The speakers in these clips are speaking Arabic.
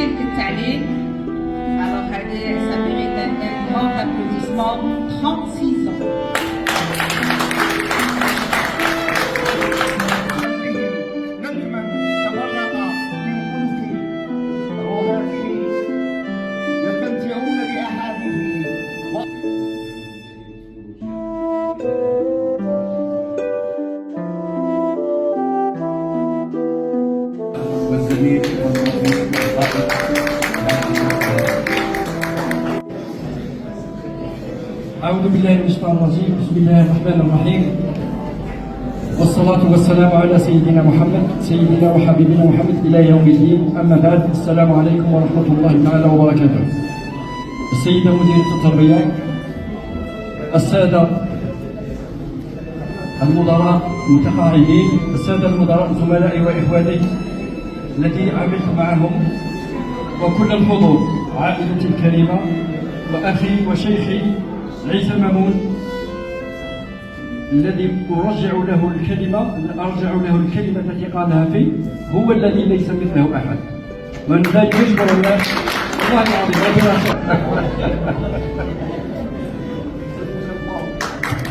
سلك التعليم. Alors هذه ça mérite un grand applaudissement. 36 ans. نجما تبرق من ملك روحاته يستمتعون بأحاديثه. والزميل أعوذ بالله من الشيطان الرجيم. بسم الله الرحمن الرحيم، والصلاة والسلام على سيدنا محمد سيدنا وحبيبنا محمد إلى يوم الدين. أما بعد، السلام عليكم ورحمة الله تعالى وبركاته. السيدة مديرة التربية، السادة المدراء المتقاعدين، السادة المدراء زملائي وإخواني الذي عملت معهم، وكل الحضور، عائلتي الكريمة وأخي وشيخي عيسى مامون الذي أرجع له الكلمة التي قالها فيه، هو الذي ليس مثله أحد. من لا يشكر الله والله العظيم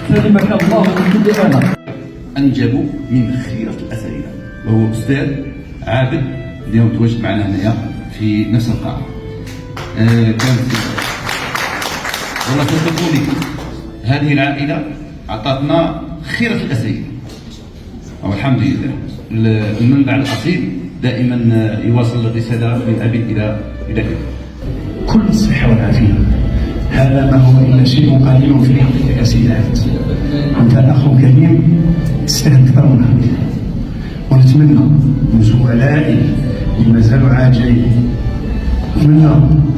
سلمك الله من كل أذى. أنجب من خيرة الأساتذة، وهو أستاذ عابد اليوم تواجد معنا هنايا في نفس القاعة. كان والله صدقوني هذه العائلة أعطتنا خيرة الأساتذة، والحمد لله. المنبع الأصيل دائما يواصل الرسالة من أبي إلى كذا. كل الصحة والعافية، هذا ما هو إلا شيء قليل في حقك يا سيدي عبد. أنت أخ كريم تستاهل أكثر من هذا، ونتمنى من زملائي اللي ما زالوا عاجلين، نتمنى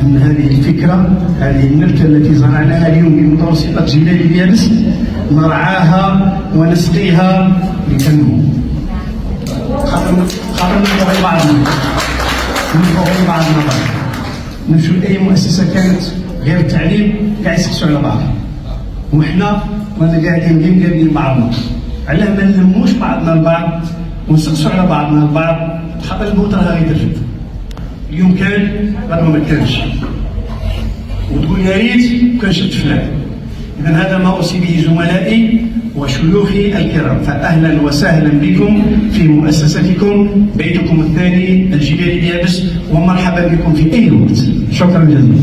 أن هذه الفكرة، هذه النبتة التي زرعناها اليوم بمتوسطة جبال اليابس نرعاها ونسقيها لتنمو. خاطر نبغي بعضنا، نمشوا لأي مؤسسة كانت غير التعليم قاعد يسقسوا على بعض، وحنا رانا قاعدين قابلين بعضنا. علاه ما نلموش بعضنا البعض ونسقسوا على بعضنا البعض، خاطر الموت راه غيترفد. اليوم كان غدا ما كانش، وتقول يا ريت كان شفت فلان. إذا هذا ما أوصي به زملائي وشيوخي الكرام، فأهلا وسهلا بكم في مؤسستكم، بيتكم الثاني الجبال اليابس، ومرحبا بكم في أي وقت. شكرا جزيلا.